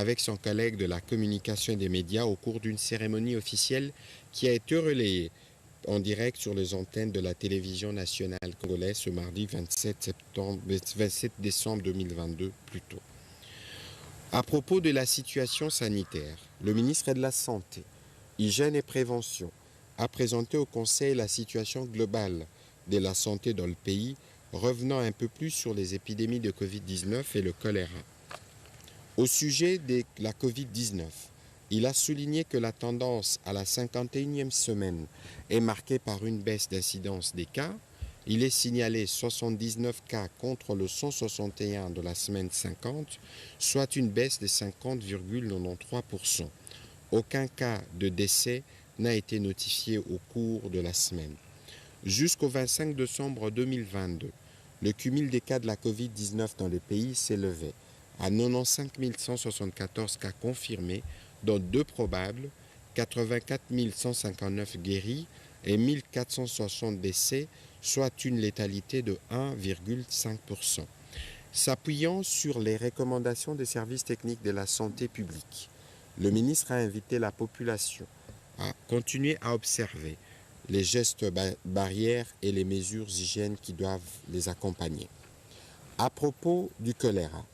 avec son collègue de la communication et des médias au cours d'une cérémonie officielle qui a été relayée en direct sur les antennes de la télévision nationale congolaise ce mardi 27 décembre 2022 plus tôt. À propos de la situation sanitaire, le ministre de la Santé, Hygiène et Prévention a présenté au Conseil la situation globale de la santé dans le pays, revenant un peu plus sur les épidémies de Covid-19 et le choléra. Au sujet de la Covid-19, il a souligné que la tendance à la 51e semaine est marquée par une baisse d'incidence des cas. Il est signalé 79 cas contre le 161 de la semaine 50, soit une baisse de 50,93%. Aucun cas de décès n'a été notifié au cours de la semaine. Jusqu'au 25 décembre 2022, le cumul des cas de la Covid-19 dans le pays s'élevait à 95 174 cas confirmés, dont 2 probables, 84 159 guéris et 1460 décès, soit une létalité de 1,5%. S'appuyant sur les recommandations des services techniques de la santé publique, le ministre a invité la population à continuer à observer les gestes barrières et les mesures hygiènes qui doivent les accompagner. À propos du choléra,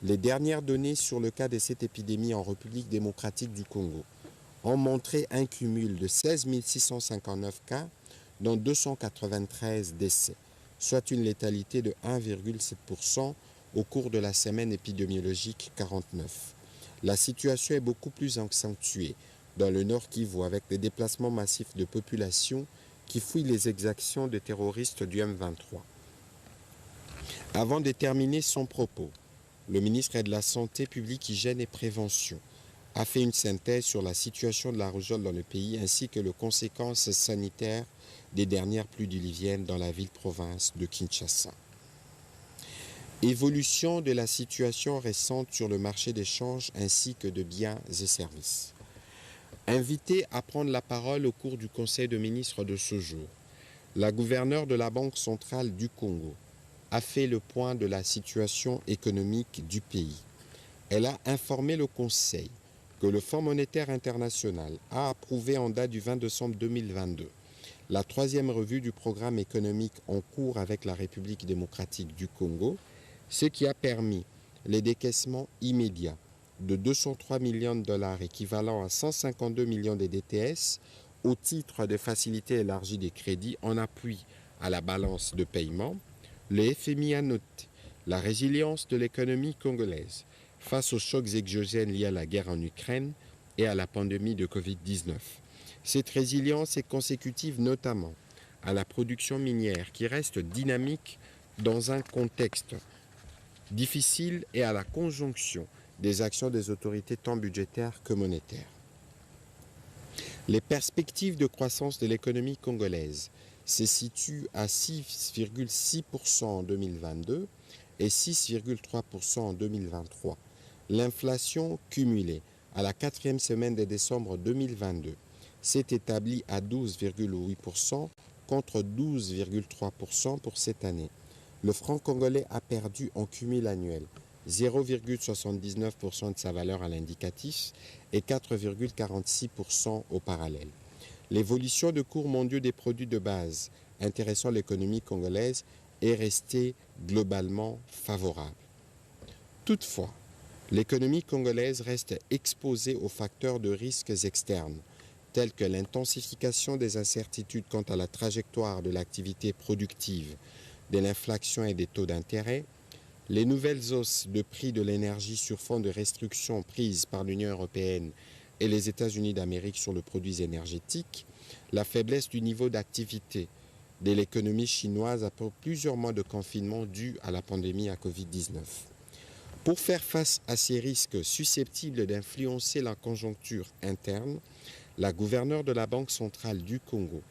les dernières données sur le cas de cette épidémie en République démocratique du Congo ont montré un cumul de 16 659 cas, dont 293 décès, soit une létalité de 1,7% au cours de la semaine épidémiologique 49. La situation est beaucoup plus accentuée dans le Nord Kivu avec des déplacements massifs de population qui fuient les exactions de terroristes du M23. Avant de terminer son propos, le ministre de la Santé publique, Hygiène et Prévention a fait une synthèse sur la situation de la rougeole dans le pays ainsi que les conséquences sanitaires des dernières pluies diluviennes dans la ville-province de Kinshasa. Évolution de la situation récente sur le marché des changes ainsi que de biens et services. Invitée à prendre la parole au cours du Conseil de ministres de ce jour, la gouverneure de la Banque centrale du Congo a fait le point de la situation économique du pays. Elle a informé le Conseil que le Fonds monétaire international a approuvé en date du 20 décembre 2022 la 3e revue du programme économique en cours avec la République démocratique du Congo, ce qui a permis les décaissements immédiats de 203 millions de dollars équivalent à 152 millions de DTS au titre de facilités élargies des crédits en appui à la balance de paiement. Le FMI a noté la résilience de l'économie congolaise face aux chocs exogènes liés à la guerre en Ukraine et à la pandémie de Covid-19. Cette résilience est consécutive notamment à la production minière qui reste dynamique dans un contexte difficile et à la conjonction des actions des autorités tant budgétaires que monétaires. Les perspectives de croissance de l'économie congolaise se situent à 6,6% en 2022 et 6,3% en 2023. L'inflation cumulée à la 4e semaine de décembre 2022 s'est établie à 12,8% contre 12,3% pour cette année. Le franc congolais a perdu en cumul annuel 0,79% de sa valeur à l'indicatif et 4,46% au parallèle. L'évolution de cours mondiaux des produits de base intéressant l'économie congolaise est restée globalement favorable. Toutefois, l'économie congolaise reste exposée aux facteurs de risques externes, tels que l'intensification des incertitudes quant à la trajectoire de l'activité productive, de l'inflation et des taux d'intérêt, les nouvelles hausses de prix de l'énergie sur fond de restrictions prises par l'Union européenne et les États-Unis d'Amérique sur les produits énergétiques, la faiblesse du niveau d'activité de l'économie chinoise après plusieurs mois de confinement dû à la pandémie à Covid-19. Pour faire face à ces risques susceptibles d'influencer la conjoncture interne, la gouverneure de la Banque centrale du Congo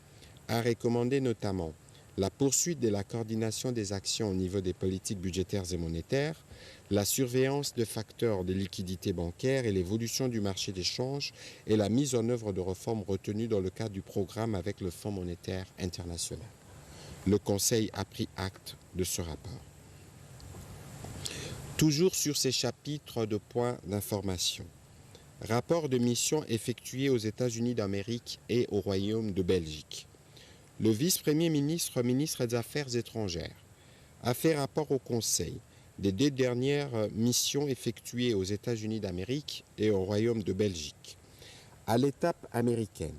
a recommandé notamment la poursuite de la coordination des actions au niveau des politiques budgétaires et monétaires, la surveillance de facteurs de liquidité bancaire et l'évolution du marché des changes et la mise en œuvre de réformes retenues dans le cadre du programme avec le Fonds monétaire international. Le Conseil a pris acte de ce rapport. Toujours sur ces chapitres de points d'information. Rapport de mission effectué aux États-Unis d'Amérique et au Royaume de Belgique. Le vice-premier ministre, ministre des Affaires étrangères, a fait rapport au Conseil des 2 dernières missions effectuées aux États-Unis d'Amérique et au Royaume de Belgique. À l'étape américaine,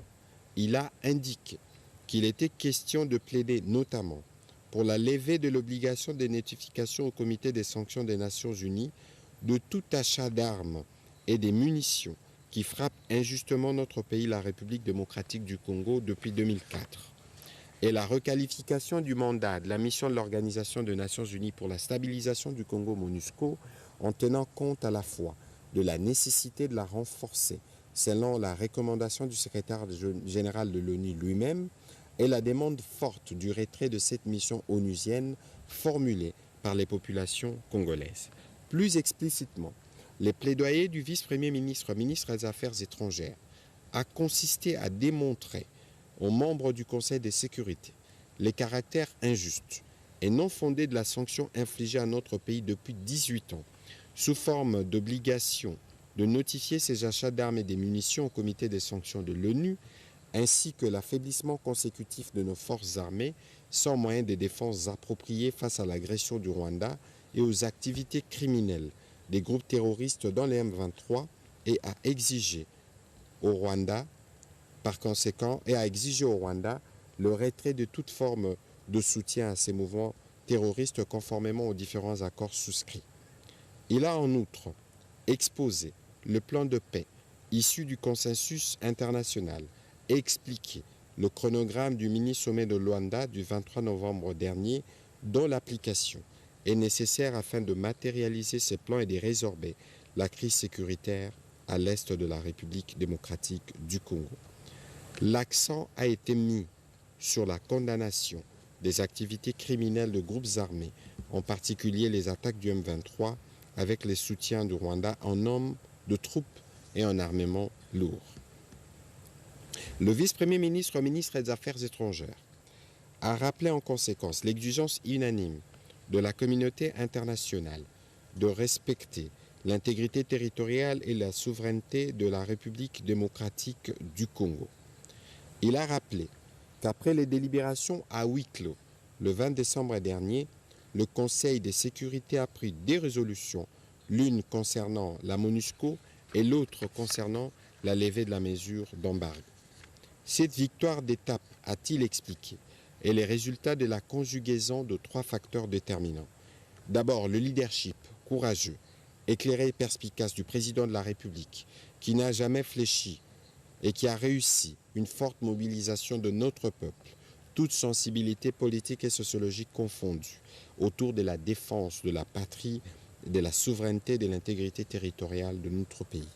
il a indiqué qu'il était question de plaider notamment pour la levée de l'obligation de notification au Comité des sanctions des Nations Unies de tout achat d'armes et des munitions qui frappent injustement notre pays, la République démocratique du Congo, depuis 2004. Et la requalification du mandat de la mission de l'Organisation des Nations Unies pour la stabilisation du Congo, MONUSCO, en tenant compte à la fois de la nécessité de la renforcer, selon la recommandation du secrétaire général de l'ONU lui-même, et la demande forte du retrait de cette mission onusienne formulée par les populations congolaises. Plus explicitement, les plaidoyers du vice-premier ministre, ministre des Affaires étrangères, a consisté à démontrer aux membres du Conseil de sécurité les caractères injustes et non fondés de la sanction infligée à notre pays depuis 18 ans, sous forme d'obligation de notifier ces achats d'armes et des munitions au Comité des sanctions de l'ONU, ainsi que l'affaiblissement consécutif de nos forces armées sans moyens de défense appropriés face à l'agression du Rwanda et aux activités criminelles des groupes terroristes dans les M23 et à exiger au Rwanda, par conséquent, le retrait de toute forme de soutien à ces mouvements terroristes conformément aux différents accords souscrits. Il a en outre exposé le plan de paix issu du consensus international et expliqué le chronogramme du mini-sommet de Luanda du 23 novembre dernier, dont l'application est nécessaire afin de matérialiser ces plans et de résorber la crise sécuritaire à l'est de la République démocratique du Congo. L'accent a été mis sur la condamnation des activités criminelles de groupes armés, en particulier les attaques du M23, avec les soutiens du Rwanda en nombre de troupes et en armement lourd. Le vice-premier ministre, ministre des Affaires étrangères, a rappelé en conséquence l'exigence unanime de la communauté internationale de respecter l'intégrité territoriale et la souveraineté de la République démocratique du Congo. Il a rappelé qu'après les délibérations à huis clos le 20 décembre dernier, le Conseil de sécurité a pris 2 résolutions, l'une concernant la MONUSCO et l'autre concernant la levée de la mesure d'embargo. Cette victoire d'étape, a-t-il expliqué, est le résultat de la conjugaison de 3 facteurs déterminants. D'abord, le leadership courageux, éclairé et perspicace du président de la République, qui n'a jamais fléchi et qui a réussi une forte mobilisation de notre peuple, toute sensibilité politique et sociologique confondue, autour de la défense de la patrie, de la souveraineté et de l'intégrité territoriale de notre pays.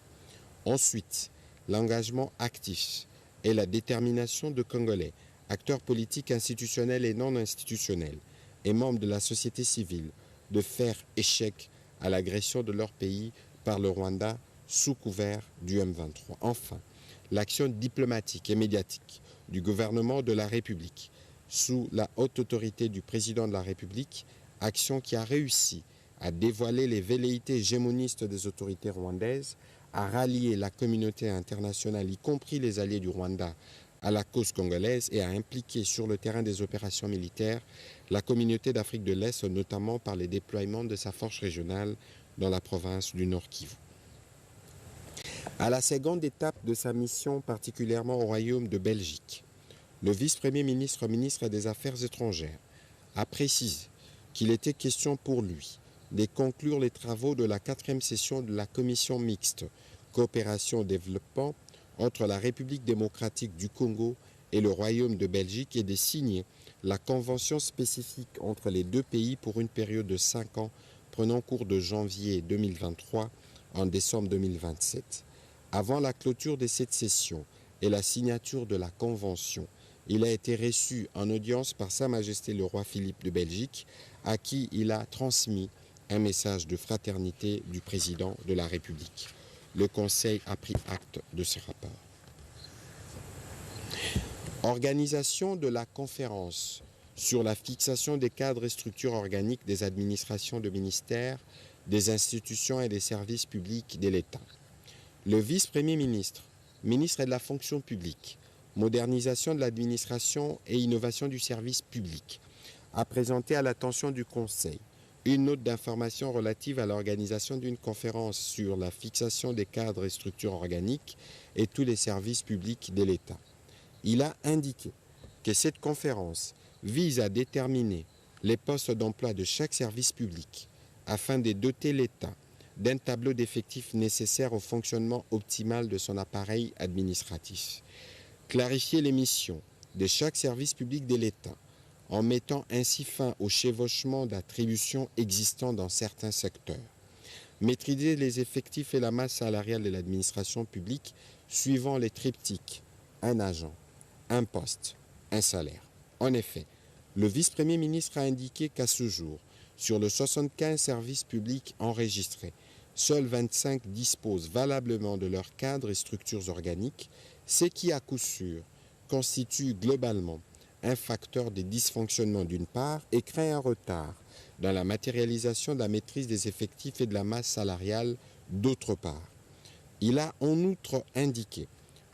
Ensuite, l'engagement actif et la détermination de Congolais, acteurs politiques institutionnels et non institutionnels, et membres de la société civile, de faire échec à l'agression de leur pays par le Rwanda sous couvert du M23. Enfin, l'action diplomatique et médiatique du gouvernement de la République sous la haute autorité du président de la République, action qui a réussi à dévoiler les velléités hégémonistes des autorités rwandaises, à rallier la communauté internationale, y compris les alliés du Rwanda, à la cause congolaise et à impliquer sur le terrain des opérations militaires la communauté d'Afrique de l'Est, notamment par les déploiements de sa force régionale dans la province du Nord Kivu. À la seconde étape de sa mission, particulièrement au Royaume de Belgique, le vice-premier ministre, ministre des Affaires étrangères, a précisé qu'il était question pour lui de conclure les travaux de la 4e session de la commission mixte coopération et développement entre la République démocratique du Congo et le Royaume de Belgique et de signer la convention spécifique entre les 2 pays pour une période de 5 ans prenant cours de janvier 2023 en décembre 2027. Avant la clôture de cette session et la signature de la convention, il a été reçu en audience par Sa Majesté le roi Philippe de Belgique, à qui il a transmis un message de fraternité du président de la République. Le Conseil a pris acte de ce rapport. Organisation de la conférence sur la fixation des cadres et structures organiques des administrations de ministères des institutions et des services publics de l'État. Le vice-premier ministre, ministre de la fonction publique, modernisation de l'administration et innovation du service public, a présenté à l'attention du Conseil une note d'information relative à l'organisation d'une conférence sur la fixation des cadres et structures organiques et tous les services publics de l'État. Il a indiqué que cette conférence vise à déterminer les postes d'emploi de chaque service public afin de doter l'État d'un tableau d'effectifs nécessaire au fonctionnement optimal de son appareil administratif. Clarifier les missions de chaque service public de l'État en mettant ainsi fin au chevauchement d'attributions existant dans certains secteurs. Maîtriser les effectifs et la masse salariale de l'administration publique suivant les triptyques un agent, un poste, un salaire. En effet, le vice-premier ministre a indiqué qu'à ce jour, sur les 75 services publics enregistrés, seuls 25 disposent valablement de leurs cadres et structures organiques, ce qui, à coup sûr, constitue globalement un facteur de dysfonctionnement d'une part et crée un retard dans la matérialisation de la maîtrise des effectifs et de la masse salariale d'autre part. Il a en outre indiqué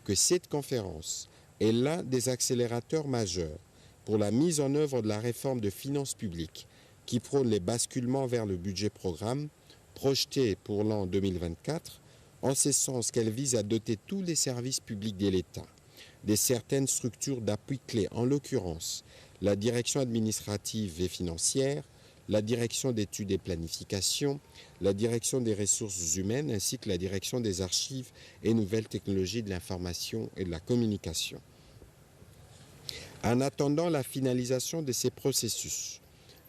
que cette conférence est l'un des accélérateurs majeurs pour la mise en œuvre de la réforme de finances publiques qui prône les basculements vers le budget programme projeté pour l'an 2024, en ce sens qu'elle vise à doter tous les services publics de l'État de certaines structures d'appui clés, en l'occurrence la direction administrative et financière, la direction d'études et planification, la direction des ressources humaines ainsi que la direction des archives et nouvelles technologies de l'information et de la communication. En attendant la finalisation de ces processus,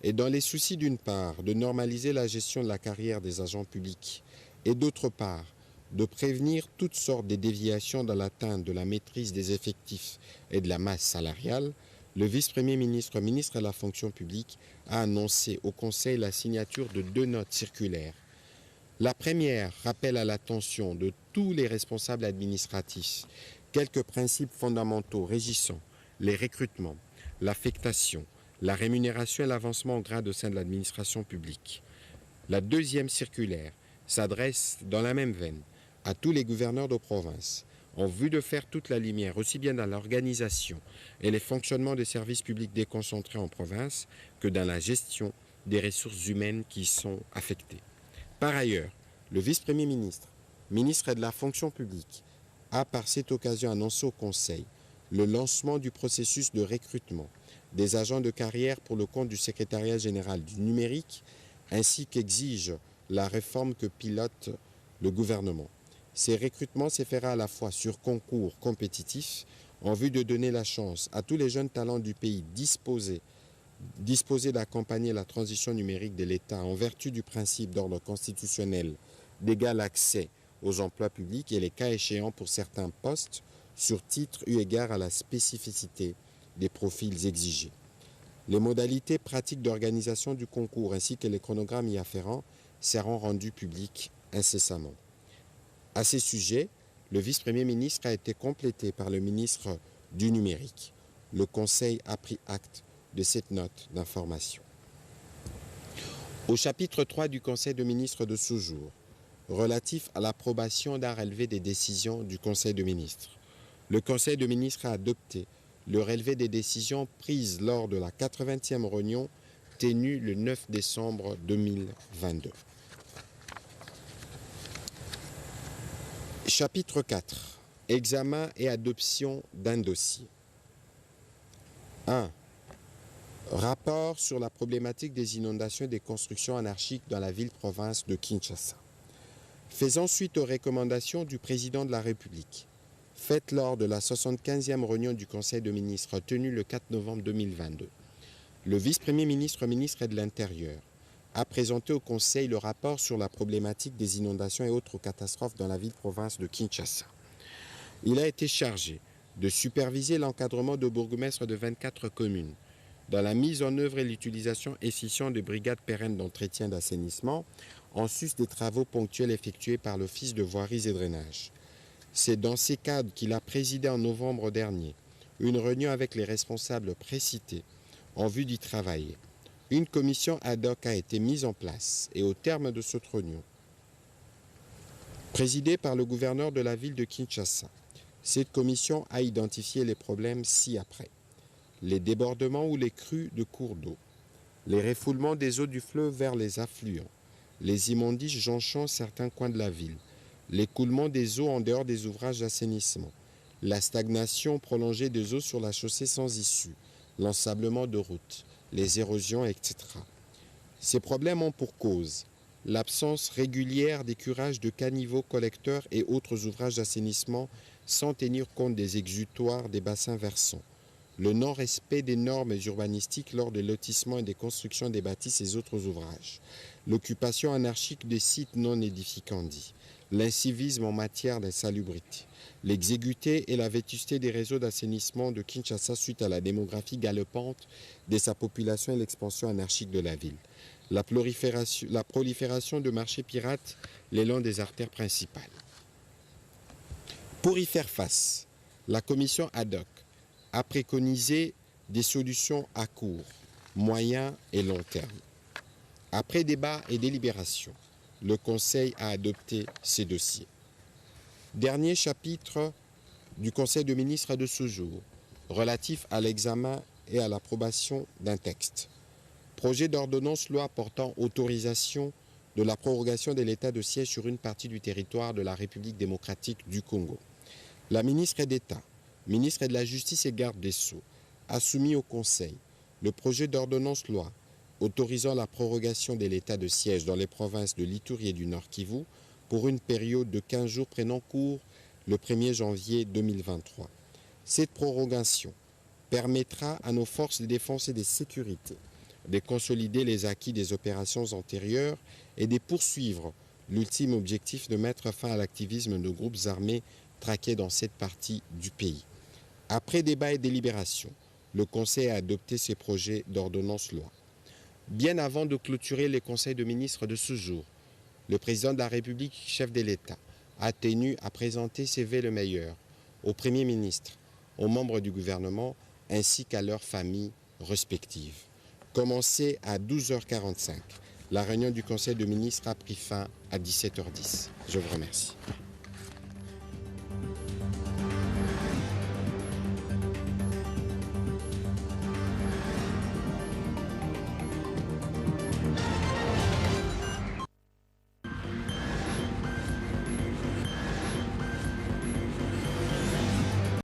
et dans les soucis d'une part de normaliser la gestion de la carrière des agents publics et d'autre part de prévenir toutes sortes de déviations dans l'atteinte de la maîtrise des effectifs et de la masse salariale, le vice-premier ministre, ministre de la fonction publique, a annoncé au Conseil la signature de 2 notes circulaires. La première rappelle à l'attention de tous les responsables administratifs quelques principes fondamentaux régissant les recrutements, l'affectation, la rémunération et l'avancement au grade au sein de l'administration publique. La deuxième circulaire s'adresse dans la même veine à tous les gouverneurs de province en vue de faire toute la lumière aussi bien dans l'organisation et les fonctionnements des services publics déconcentrés en province que dans la gestion des ressources humaines qui y sont affectées. Par ailleurs, le vice-premier ministre, ministre de la fonction publique, a par cette occasion annoncé au Conseil le lancement du processus de recrutement des agents de carrière pour le compte du secrétariat général du numérique ainsi qu'exige la réforme que pilote le gouvernement. Ces recrutements se feront à la fois sur concours compétitif en vue de donner la chance à tous les jeunes talents du pays disposés d'accompagner la transition numérique de l'État en vertu du principe d'ordre constitutionnel d'égal accès aux emplois publics et les cas échéants pour certains postes sur titre eu égard à la spécificité des profils exigés. Les modalités pratiques d'organisation du concours ainsi que les chronogrammes y afférents seront rendus publics incessamment. À ces sujets, le vice-premier ministre a été complété par le ministre du Numérique. Le Conseil a pris acte de cette note d'information. Au chapitre 3 du Conseil de ministres de ce jour, relatif à l'approbation d'un relevé des décisions du Conseil de ministres, le Conseil de ministres a adopté le relevé des décisions prises lors de la 80e réunion tenue le 9 décembre 2022. Chapitre 4. Examen et adoption d'un dossier. 1. Rapport sur la problématique des inondations et des constructions anarchiques dans la ville-province de Kinshasa. Faisant suite aux recommandations du président de la République, faites lors de la 75e réunion du Conseil de ministres tenue le 4 novembre 2022, le vice-premier ministre, ministre de l'Intérieur, a présenté au Conseil le rapport sur la problématique des inondations et autres catastrophes dans la ville-province de Kinshasa. Il a été chargé de superviser l'encadrement de bourgmestres de 24 communes dans la mise en œuvre et l'utilisation efficiente de brigades pérennes d'entretien d'assainissement en sus des travaux ponctuels effectués par l'Office de voiries et drainage. C'est dans ces cadres qu'il a présidé en novembre dernier une réunion avec les responsables précités en vue d'y travailler. Une commission ad hoc a été mise en place et au terme de cette réunion, présidée par le gouverneur de la ville de Kinshasa, cette commission a identifié les problèmes ci-après. Les débordements ou les crues de cours d'eau, les refoulements des eaux du fleuve vers les affluents, les immondices jonchant certains coins de la ville, l'écoulement des eaux en dehors des ouvrages d'assainissement, la stagnation prolongée des eaux sur la chaussée sans issue, l'ensablement de routes, les érosions, etc. Ces problèmes ont pour cause l'absence régulière des curages de caniveaux, collecteurs et autres ouvrages d'assainissement sans tenir compte des exutoires des bassins versants, le non-respect des normes urbanistiques lors des lotissements et des constructions des bâtisses et autres ouvrages, l'occupation anarchique des sites non édificandis, l'incivisme en matière d'insalubrité, l'exiguïté et la vétusté des réseaux d'assainissement de Kinshasa suite à la démographie galopante de sa population et l'expansion anarchique de la ville, la prolifération de marchés pirates le long des artères principales. Pour y faire face, la commission ad hoc a préconisé des solutions à court, moyen et long terme. Après débat et délibération, le Conseil a adopté ces dossiers. Dernier chapitre du Conseil de ministres de ce jour, relatif à l'examen et à l'approbation d'un texte. Projet d'ordonnance loi portant autorisation de la prorogation de l'état de siège sur une partie du territoire de la République démocratique du Congo. La ministre d'État, ministre de la Justice et garde des Sceaux, a soumis au Conseil le projet d'ordonnance loi autorisant la prorogation de l'état de siège dans les provinces de l'Ituri et du Nord Kivu pour une période de 15 jours prenant cours le 1er janvier 2023. Cette prorogation permettra à nos forces de défense et de sécurité de consolider les acquis des opérations antérieures et de poursuivre l'ultime objectif de mettre fin à l'activisme de groupes armés traqués dans cette partie du pays. Après débat et délibération, le Conseil a adopté ces projets d'ordonnance loi. Bien avant de clôturer les conseils de ministres de ce jour, le président de la République, chef de l'État, a tenu à présenter ses vœux le meilleur au Premier ministre, aux membres du gouvernement ainsi qu'à leurs familles respectives. Commencé à 12h45, la réunion du Conseil de ministres a pris fin à 17h10. Je vous remercie.